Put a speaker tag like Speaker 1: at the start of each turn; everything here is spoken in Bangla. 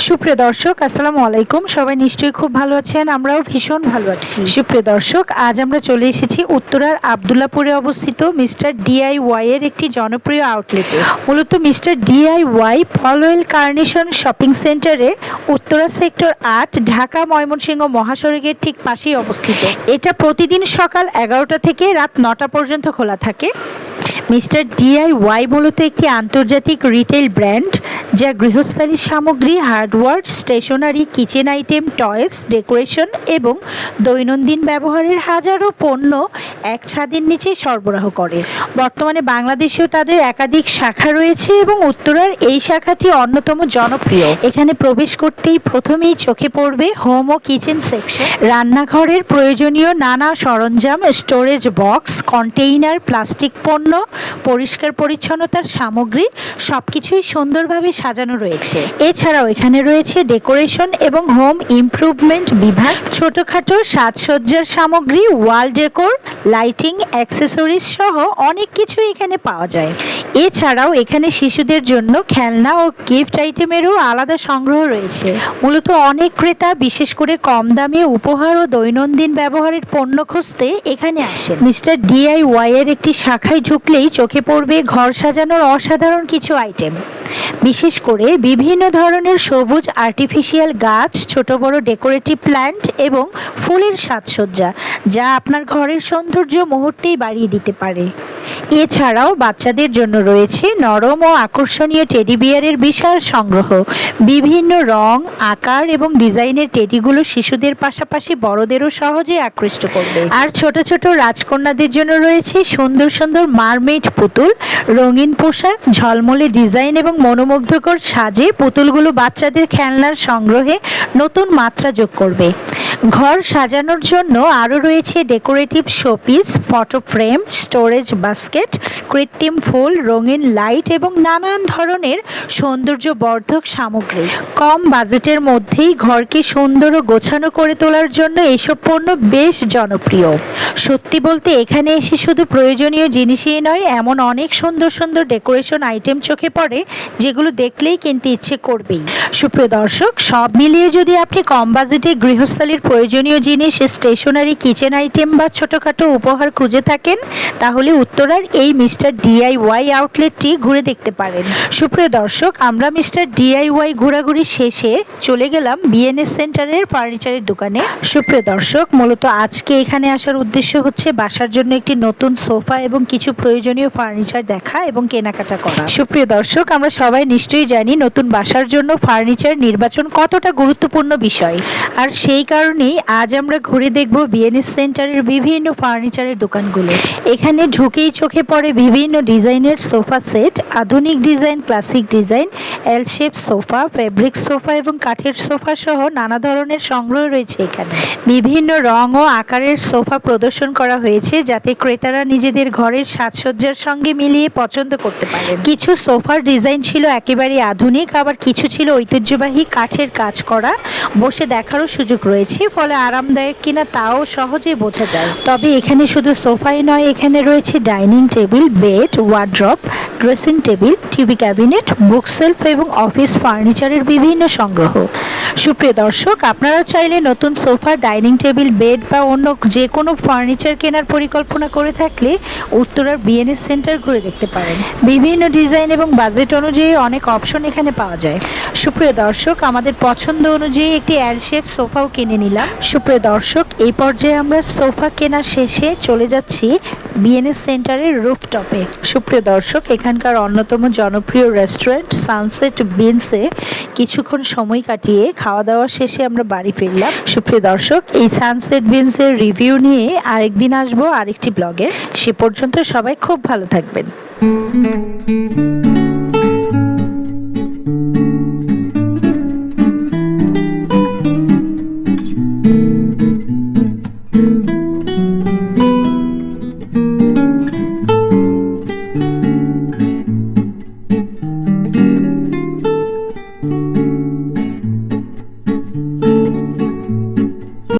Speaker 1: সুপ্রিয় দর্শক, আসসালামু আলাইকুম। সবাই নিশ্চয়ই খুব ভালো আছেন, আমরাও ভীষণ ভালো আছি। সুপ্রিয় দর্শক, আজ আমরা চলে এসেছি উত্তরার আবদুল্লাপুরে অবস্থিত মিস্টার ডিআইওয়াই এর একটি জনপ্রিয় আউটলেটে। মূলত mister DIY Polwel carnation shopping সেন্টারে উত্তরা সেক্টর 8 ঢাকা ময়মনসিংহ মহাসড়কের ঠিক পাশেই অবস্থিত। এটা প্রতিদিন সকাল 11টা থেকে রাত 9টা পর্যন্ত খোলা থাকে। মিস্টার ডিআইওয়াই মূলত একটি আন্তর্জাতিক রিটেল ব্র্যান্ড যা গৃহস্থালী সামগ্রী, hardware, stationery, kitchen item, toys, decoration এবং দৈনন্দিন ব্যবহারের হাজারো পণ্য এক ছাদের নিচে সরবরাহ করে। বর্তমানে বাংলাদেশেও তাদের একাধিক শাখা রয়েছে এবং উত্তরার এই শাখাটি অন্যতম জনপ্রিয়। এখানে প্রবেশ করতেই প্রথমেই চোখে পড়বে হোম ও কিচেন সেকশন। রান্নাঘরের প্রয়োজনীয় নানা সরঞ্জাম, স্টোরেজ বক্স, কন্টেইনার, প্লাস্টিক পণ্য, পরিষ্কার পরিচ্ছন্নতার সামগ্রী সবকিছুই সুন্দরভাবে সাজানো রয়েছে। এছাড়াও এখানে রয়েছে ডেকোরেশন এবং হোম ইমপ্রুভমেন্ট বিভাগ, ছোটখাটো সাজসজ্জার সামগ্রী, ওয়াল ডেকোর, লাইটিং, অ্যাক্সেসরিজ সহ অনেক কিছু এখানে পাওয়া যায়। এছাড়াও এখানে শিশুদের জন্য খেলনা ও গিফট আইটেমেরও আলাদা সংগ্রহ রয়েছে। মূলত অনেক ক্রেতা বিশেষ করে কম দামে উপহার ও দৈনন্দিন ব্যবহারের পণ্য খুঁজতে এখানে আসেন। মিস্টার ডিআইওয়াই এর একটি শাখায় ঢুকলেই চোখে পড়বে ঘর সাজানোর অসাধারণ কিছু আইটেম। বিশেষ করে বিভিন্ন ধরনের সবুজ আর্টিফিশিয়াল গাছ, ছোট বড় ডেকোরেটিভ প্ল্যান্ট এবং ফুলের সাজসজ্জা যা আপনার ঘরের সৌন্দর্য মুহূর্তেই বাড়িয়ে দিতে পারে। এছাড়াও বাচ্চাদের জন্য রয়েছে নরম ও আকর্ষণীয় টেডি বিয়ারের বিশাল সংগ্রহ। বিভিন্ন রং, আকার এবং ডিজাইনের টেডিগুলো শিশুদের পাশাপাশি বড়দেরও সহজে আকৃষ্ট করবে। আর ছোট ছোট রাজকন্যাদের জন্য রয়েছে সুন্দর সুন্দর মারমেড পুতুল, রঙিন পোশাক, ঝলমলে ডিজাইন এবং মনোমুগ্ধকর সাজে পুতুলগুলো বাচ্চাদের খেলনার সংগ্রহে নতুন মাত্রা যোগ করবে। ঘর সাজানোর জন্য আরও রয়েছে decorative showpiece, photo frame, storage basket, কৃত্রিম ফুল, রঙিন লাইট এবং নানান ধরনের সৌন্দর্যবর্ধক সামগ্রী। কম বাজেটের মধ্যেই ঘরকে সুন্দর ও গোছানো করে তোলার জন্য এসব পণ্য বেশ জনপ্রিয়। সত্যি বলতে এখানে এসে শুধু প্রয়োজনীয় জিনিসই নয়, এমন অনেক সুন্দর সুন্দর ডেকোরেশন আইটেম চোখে পড়ে যেগুলো দেখলেই কিনতে ইচ্ছে করবেই। সুপ্রিয় দর্শক, সব মিলিয়ে যদি আপনি কম বাজেটে গৃহস্থালীর প্রয়োজনীয় জিনিস, স্টেশনারি, কিচেন আইটেম বা ছোটোখাটো উপহার খুঁজে থাকেন তাহলে উত্তরার এই মিস্টার ডিআইওয়াই আউটলেটটি ঘুরে দেখতে পারেন। সুপ্রিয় দর্শক, আমরা মিস্টার ডিআইওয়াই ঘোরাঘুরি শেষে চলে গেলাম বিএনএস সেন্টারের ফার্নিচারের দোকানে। সুপ্রিয় দর্শক, মূলত আজকে এখানে আসার উদ্দেশ্য হচ্ছে বাসার জন্য একটি নতুন সোফা এবং কিছু প্রয়োজনীয় ফার্নিচার দেখা এবং কেনাকাটা করা। সুপ্রিয় দর্শক, আমরা সবাই নিশ্চয়ই জানি নতুন বাসার জন্য ফার্নিচার নির্বাচন কতটা গুরুত্বপূর্ণ বিষয়। আর সেই কারণেই আজ আমরা ঘুরে দেখব বিএনএস সেন্টারের বিভিন্ন ফার্নিচারের দোকানগুলো। এখানে ঢুকেই চোখে পড়ে বিভিন্ন ডিজাইনের সোফা সেট, আধুনিক ডিজাইন, ক্লাসিক ডিজাইন, এল শেপ সোফা, ফেব্রিক সোফা এবং কাঠের সোফা সহ নানা ধরনের সংগ্রহ রয়েছে। এখানে বিভিন্ন রং ও আকারের সোফা প্রদর্শন করা হয়েছে যাতে ক্রেতারা নিজেদের ঘরের সাজসজ্জার সঙ্গে মিলিয়ে পছন্দ করতে পারেন। কিছু সোফার ডিজাইন ছিল একেবারে আধুনিক, আবার কিছু ছিল ঐতিহ্যবাহী কাঠের কাজ করা। বসে দেখারও সুযোগ রয়েছে, ফলে আরামদায়ক কিনা তাও সহজে বোঝা যায়। তবে এখানে শুধু সোফাই নয়, এখানে রয়েছে dining table, bed, wardrobe, dressing table, TV cabinet, bookshelf এবং অফিস ফার্নিচারের বিভিন্ন সংগ্রহ। সুপ্রিয় দর্শক, আপনারাও চাইলে নতুন সোফা, ডাইনিং টেবিল, বেড বা অন্য যে কোনো ফার্নিচার কেনার পরিকল্পনা করে থাকলে উত্তরার বিএনএস সেন্টার ঘুরে দেখতে পারেন। বিভিন্ন ডিজাইন এবং বাজেট অনুযায়ী অনেক অপশন এখানে পাওয়া যায়। সুপ্রিয় দর্শক, আমাদের পছন্দ অনুযায়ী একটি এল শেপ সোফাও কিনে নিলাম। সুপ্রিয় দর্শক, এই পর্যায়ে আমরা সোফা কেনার শেষে চলে যাচ্ছি বিএনএস সেন্টারের রুফটপে। সুপ্রিয় দর্শক, এখানকার অন্যতম জনপ্রিয় রেস্টুরেন্ট সানসেট বিনসে কিছুক্ষণ সময় কাটিয়ে খাওয়া দাওয়া শেষে আমরা বাড়ি ফিরলাম। সুপ্রিয় দর্শক, এই সানসেট বিনসের রিভিউ নিয়ে আরেকদিন আসবো আরেকটি ব্লগে। সে পর্যন্ত সবাই খুব ভালো থাকবেন।